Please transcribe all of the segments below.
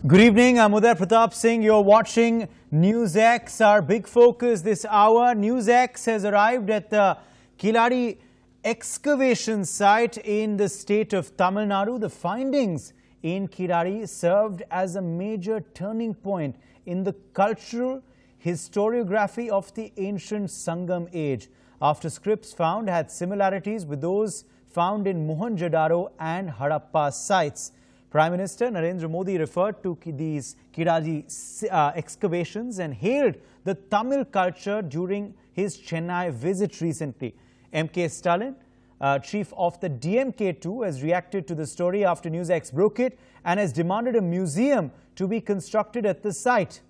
Good evening, I'm Uday Pratap Singh. You're watching NewsX. Our big focus this hour. NewsX has arrived at the Keezhadi excavation site in the state of Tamil Nadu. The findings in Keezhadi served as a major turning point in the cultural historiography of the ancient Sangam age, after scripts found had similarities with those found in Mohenjo-daro and Harappa sites. Prime Minister Narendra Modi referred to these Keezhadi excavations and hailed the Tamil culture during his Chennai visit recently. M.K. Stalin, chief of the DMK too, has reacted to the story after NewsX broke it and has demanded a museum to be constructed at the site.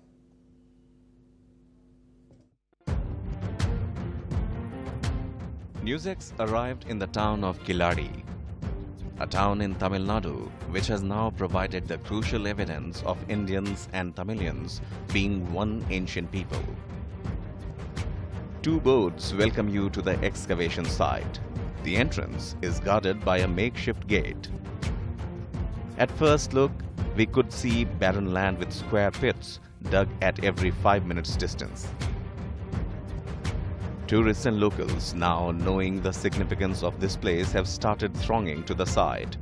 NewsX arrived in the town of Keezhadi, a town in Tamil Nadu which has now provided the crucial evidence of Indians and Tamilians being one ancient people. Two boats welcome you to the excavation site. The entrance is guarded by a makeshift gate. At first look, we could see barren land with square pits dug at every 5 minutes distance. Tourists and locals, now knowing the significance of this place, have started thronging to the site.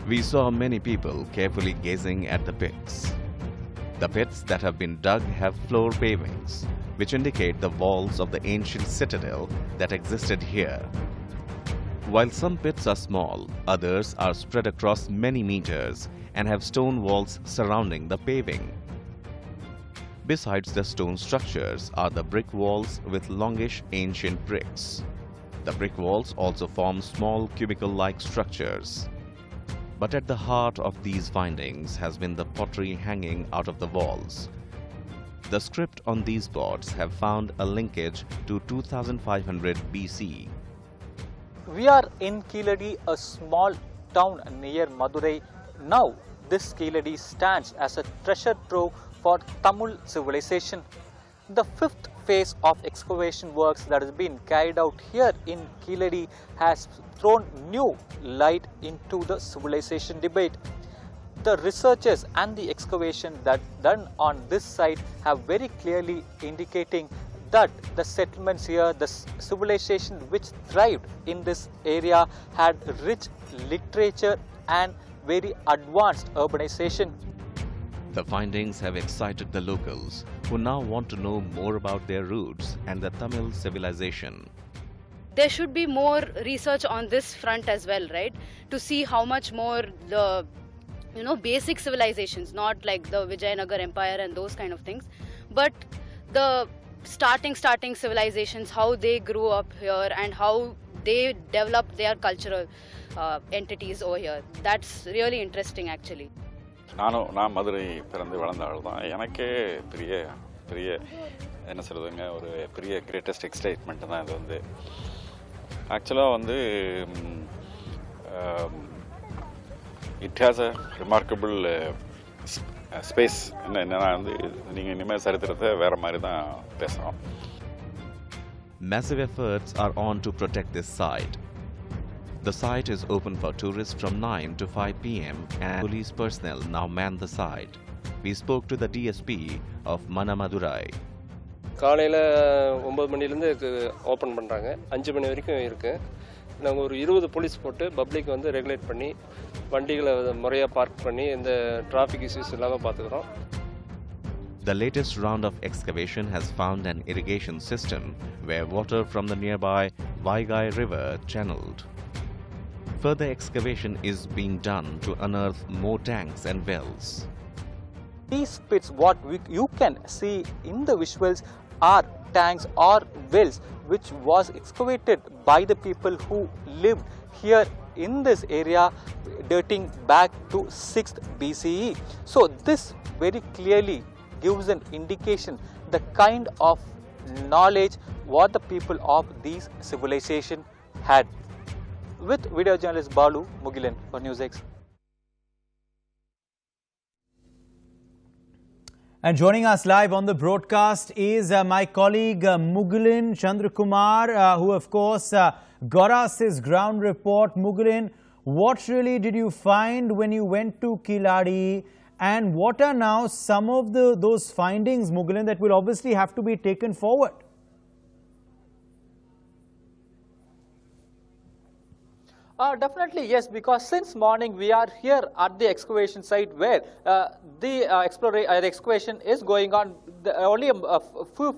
We saw many people carefully gazing at the pits. The pits that have been dug have floor pavings, which indicate the walls of the ancient citadel that existed here. While some pits are small, others are spread across many meters and have stone walls surrounding the paving. Besides the stone structures are the brick walls with longish ancient bricks. The brick walls also form small cubicle-like structures. But at the heart of these findings has been the pottery hanging out of the walls. The script on these boards have found a linkage to 2500 BC. We are in Keezhadi, a small town near Madurai. Now, this Keezhadi stands as a treasure trove for Tamil civilization. The fifth phase of excavation works that has been carried out here in Keezhadi has thrown new light into the civilization debate. The researchers and the excavation that done on this site have very clearly indicating that the settlements here, the civilization which thrived in this area, had rich literature and very advanced urbanization. The findings have excited the locals, who now want to know more about their roots and the Tamil civilization. There should be more research on this front as well, right? To see how much more the basic civilizations, not like the Vijayanagar Empire and those kind of things, but the starting civilizations, how they grew up here and how they developed their cultural entities over here. That's really interesting actually. நான் மதுரை பிறந்து வளர்ந்த ஆள் தான். எனக்கே பெரிய என்ன சொல்கிறதுங்க, ஒரு பெரிய கிரேட்டஸ்ட் எக்ஸைட்மெண்ட் தான் இது வந்து. ஆக்சுவலாக it has a remarkable space. என்னன்னா நீங்கள் இனிமேல் சரித்திரத்தை வேறு மாதிரி தான் பேசணும். Massive efforts are on to protect this site. The site is open for tourists from 9 to 5 p.m. and police personnel now man the site. We spoke to the DSP of Manamadurai. காலையில் 9 மணிலேருந்து open பண்ணுறாங்க, 5 மணி வரைக்கும் இருக்குது. நாங்கள் ஒரு 20 police போட்டு public regulate பண்ணி வண்டிகளை முறையாக பார்க் பண்ணி இந்த டிராஃபிக் இஷ்யூஸ் இல்லாமல் பார்த்துக்கிறோம். The latest round of excavation has found an irrigation system where water from the nearby Vaigai River channeled. Further excavation is being done to unearth more tanks and wells. These pits, what you can see in the visuals, are tanks or wells which was excavated by the people who lived here in this area dating back to 6th BCE. So this very clearly gives an indication the kind of knowledge what the people of these civilization had. With video journalist Balu, Mugilan for NewsX. And joining us live on the broadcast is my colleague Mugilan Chandrakumar, who of course got us his ground report. Mugilan, what really did you find when you went to Keezhadi And what are now some of those findings, Mugilan, that will obviously have to be taken forward? Definitely yes, because since morning we are here at the excavation site where the excavation is going on. Only a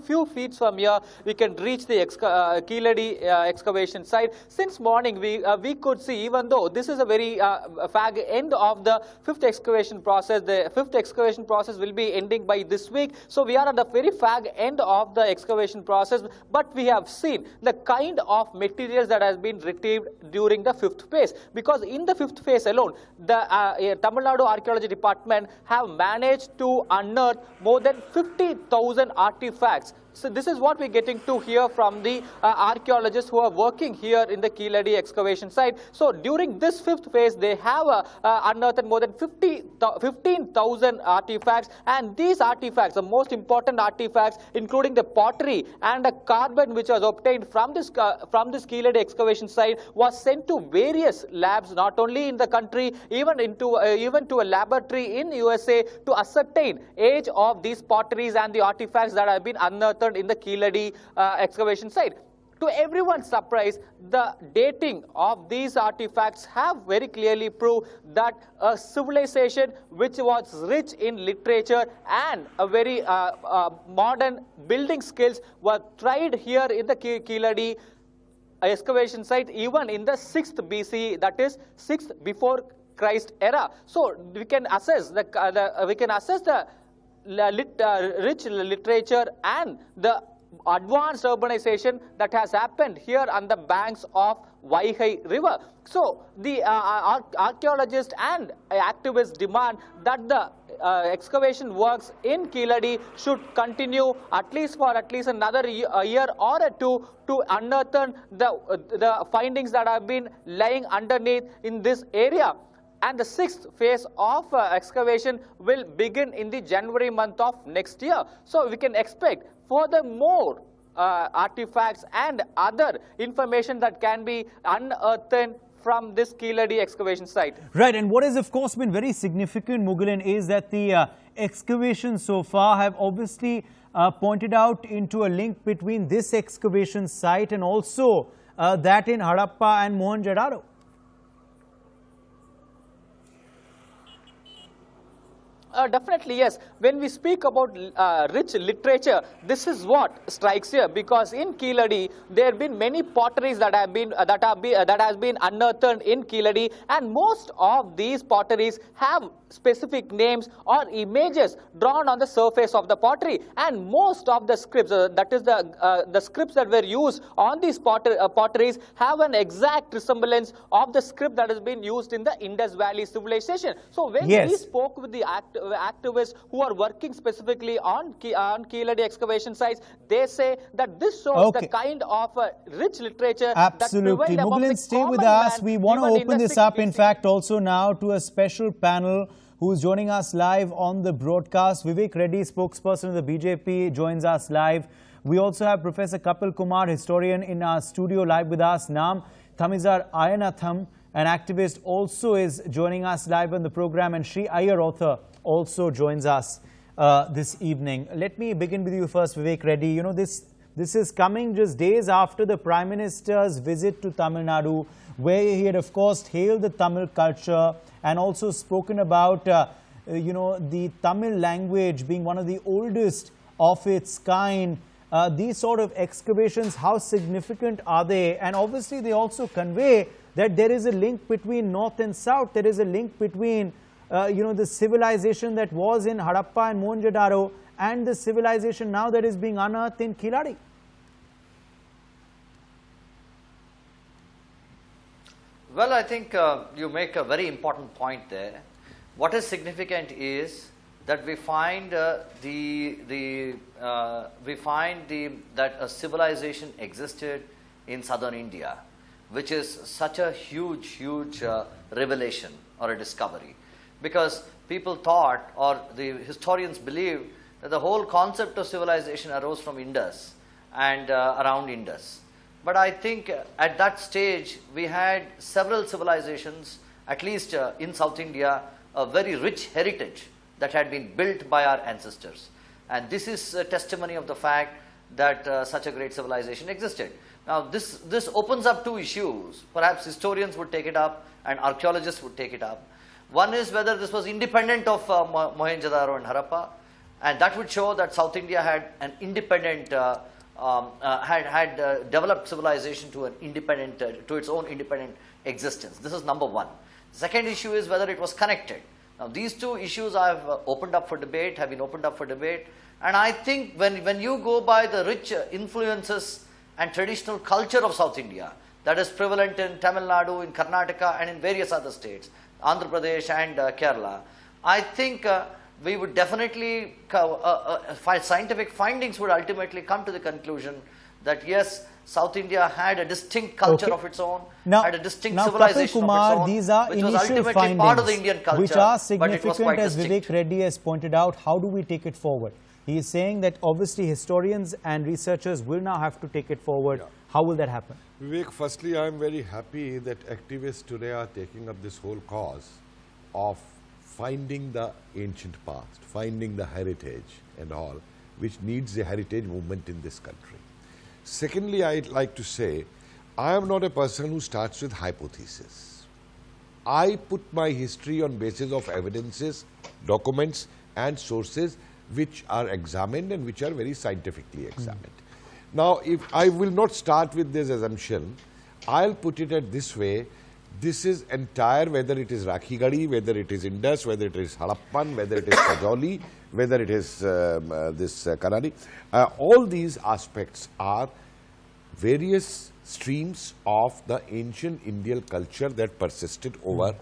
few feet from here we can reach the Keezhadi excavation site. Since morning we could see, even though this is a very fag end of the fifth excavation process, the fifth excavation process will be ending by this week. So we are at the very fag end of the excavation process, but we have seen the kind of materials that has been retrieved during the fifth phase, because in the fifth phase alone, the Tamil Nadu Archaeology Department have managed to unearth more than 50,000 artifacts. So this is what we're getting to hear from the archaeologists who are working here in the Keezhadi excavation site. So during this fifth phase, they have unearthed more than 15,000 artifacts, and these artifacts, the most important artifacts, including the pottery and the carbon which was obtained from this Keezhadi excavation site, was sent to various labs, not only in the country, even to a laboratory in USA to ascertain age of these potteries and the artifacts that have been unearthed in the Keezhadi excavation site. To everyone's surprise, the dating of these artifacts have very clearly proved that a civilization which was rich in literature and a very modern building skills were tried here in the Keezhadi excavation site even in the 6th BC, that is 6th before Christ era. So we can assess the rich literature and the advanced urbanization that has happened here on the banks of Vaigai River. So the archaeologists and activists demand that the excavation works in Keezhadi should continue at least another year or two to unearth the findings that have been lying underneath in this area. And the 6th phase of excavation will begin in the January month of next year. So we can expect furthermore artifacts and other information that can be unearthed from this Keezhadi excavation site. Right, and what has of course been very significant, Mugilan, is that the excavations so far have obviously pointed out into a link between this excavation site and also that in Harappa and Mohenjo-daro. Definitely, yes. When we speak about rich literature, this is what strikes here, because in Keezhadi there have been many potteries that has been unearthed in Keezhadi, and most of these potteries have specific names or images drawn on the surface of the pottery, and most of the scripts, that is the scripts that were used on these potteries, have an exact resemblance of the script that has been used in the Indus Valley civilization. So when we spoke with the activists who are working specifically on Keezhadi excavation sites, they say that this shows the kind of rich literature. Absolutely. That Mugilan, stay with us. We want to open this up, in fact, also now to a special panel who is joining us live on the broadcast. Vivek Reddy, spokesperson of the BJP, joins us live. We also have Professor Kapil Kumar, historian, in our studio live with us. Nam Thamizar Ayanatham, an activist, also is joining us live on the program, and Sri Iyer, author, also joins us this evening. Let me begin with you first, Vivek Reddy. You know, this is coming just days after the Prime Minister's visit to Tamil Nadu, where he had, of course, hailed the Tamil culture and also spoken about, the Tamil language being one of the oldest of its kind. These sort of excavations, how significant are they? And obviously, they also convey that there is a link between North and South. There is a link between, the civilization that was in Harappa and Mohenjo-daro and the civilization now that is being unearthed in Keezhadi. Well, I think you make a very important point there. What is significant is that we find that a civilization existed in southern India, which is such a huge revelation or a discovery, because people thought, or the historians believed, that the whole concept of civilization arose from Indus and around Indus. But I think at that stage we had several civilizations, at least in South India, a very rich heritage that had been built by our ancestors. And this is a testimony of the fact that such a great civilization existed. Now, this opens up two issues. Perhaps historians would take it up and archaeologists would take it up. One is whether this was independent of Mohenjo-daro and Harappa, and that would show that South India had an independent, developed civilization to an independent, to its own independent existence. This is number one. The second issue is whether it was connected. Now, these two issues have been opened up for debate, and I think when you go by the rich influences and traditional culture of South India that is prevalent in Tamil Nadu, in Karnataka, and in various other states, Andhra Pradesh and Kerala, I think we would definitely, scientific findings would ultimately come to the conclusion that yes, South India had a distinct culture of its own, had a distinct civilization Kumar, of its own, these are which was initial ultimately findings, part of the Indian culture, which are but it was significant, quite as distinct. Vivek Reddy has pointed out. How do we take it forward? He is saying that obviously historians and researchers will now have to take it forward. Yeah. How will that happen? Vivek, firstly, I am very happy that activists today are taking up this whole cause of finding the ancient past, finding the heritage and all, which needs a heritage movement in this country. Secondly, I'd like to say, I am not a person who starts with hypothesis. I put my history on basis of evidences, documents and sources which are examined and which are very scientifically examined. Now, if I will not start with this assumption, I'll put it at this way. This is entire, whether it is Rakhigadi, whether it is Indus, whether it is Harappan, whether it is Kajoli, whether it is Kanadi, all these aspects are various streams of the ancient Indian culture that persisted over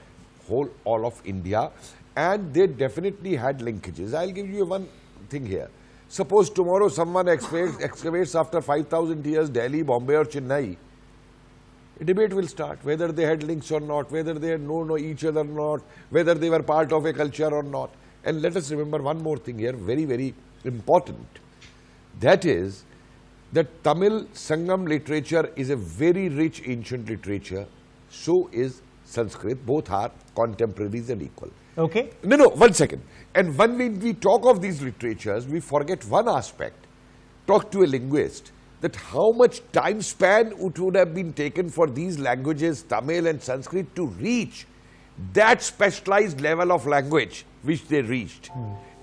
all of India, and they definitely had linkages. I'll give you one thing here. Suppose tomorrow someone excavates after 5,000 years Delhi, Bombay or Chennai, a debate will start whether they had links or not, whether they had known each other or not, whether they were part of a culture or not. And let us remember one more thing here, very, very important. That is that Tamil Sangam literature is a very rich ancient literature. So is Sanskrit. Both are contemporaries and equal. Okay. No, 1 second. And when we talk of these literatures, we forget one aspect. Talk to a linguist that how much time span it would have been taken for these languages, Tamil and Sanskrit, to reach that specialized level of language which they reached.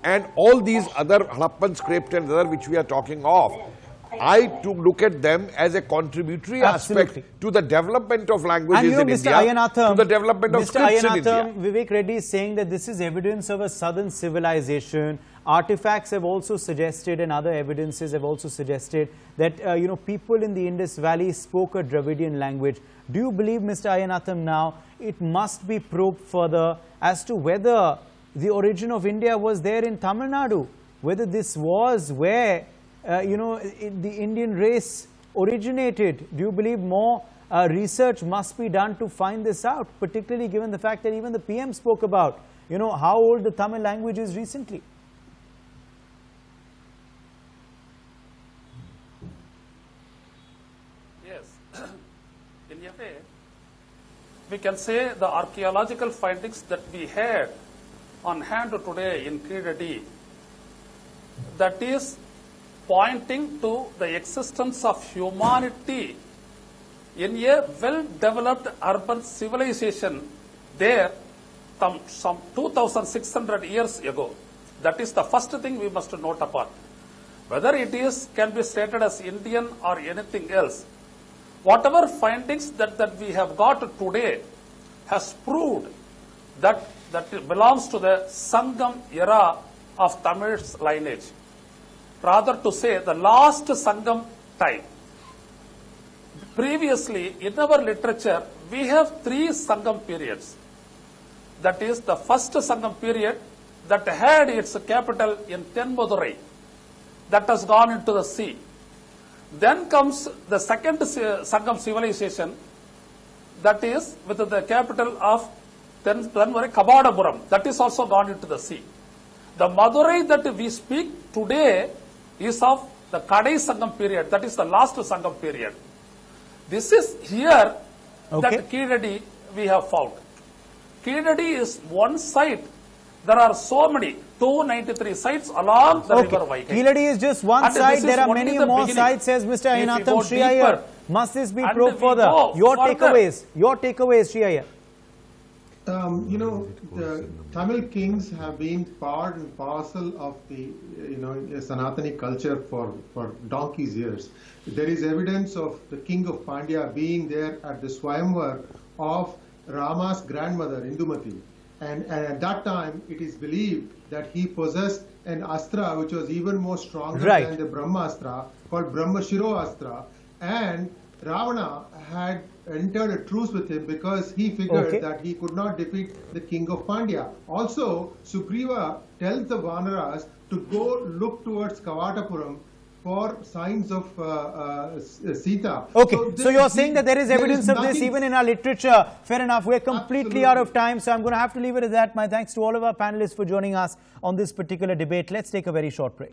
And all these other Harappan script and other which we are talking of, I to look at them as a contributory aspect to the development of languages in India, to the development of scripts in India. Vivek Reddy is saying that this is evidence of a southern civilization. Artifacts have also suggested, and other evidences have also suggested that people in the Indus Valley spoke a Dravidian language. Do you believe, Mr. Ayanatham, now it must be probed further as to whether the origin of India was there in Tamil Nadu, whether this was where the Indian race originated? Do you believe more research must be done to find this out, particularly given the fact that even the PM spoke about, how old the Tamil language is recently? Yes. In a way, we can say the archaeological findings that we had on hand today in Keezhadi, that is pointing to the existence of humanity in a well-developed urban civilization there some 2,600 years ago. That is the first thing we must note upon. Whether it can be stated as Indian or anything else, whatever findings that we have got today has proved that it belongs to the Sangam era of Tamil's lineage. Rather to say the last Sangam time. Previously, in our literature, we have 3 Sangam periods. That is the first Sangam period that had its capital in Tenmadurai, that has gone into the sea. Then comes the second Sangam civilization, that is with the capital of Tenmadurai, Kabadapuram, that is also gone into the sea. The Madurai that we speak today is of the Kadai Sangam period, that is the last Sangam period. This is here that Keezhadi we have found. Keezhadi is one site There are so many, 293 sites along the river Vaigai. Keezhadi is just one And site. this There is are only many the more beginning. sites, says Mr. If we Ayanatham. go Shri Iyer, deeper, must this be and probed we further? go Your further. takeaways, Shri Iyer. You know, the Tamil kings have been part and parcel of the, Sanatani culture for donkey's years. There is evidence of the king of Pandya being there at the Swayamvar of Rama's grandmother, Indumati. And at that time, it is believed that he possessed an astra which was even more stronger than the Brahmastra, called Brahmashiro Astra. And Ravana had entered a truce with him because he figured that he could not defeat the king of Pandya. Also, Sugriva tells the Vanaras to go look towards Kavatapuram for signs of Sita. Okay, so you're saying that there is evidence of this even in our literature. Fair enough. We're completely out of time, so I'm going to have to leave it at that. My thanks to all of our panelists for joining us on this particular debate. Let's take a very short break.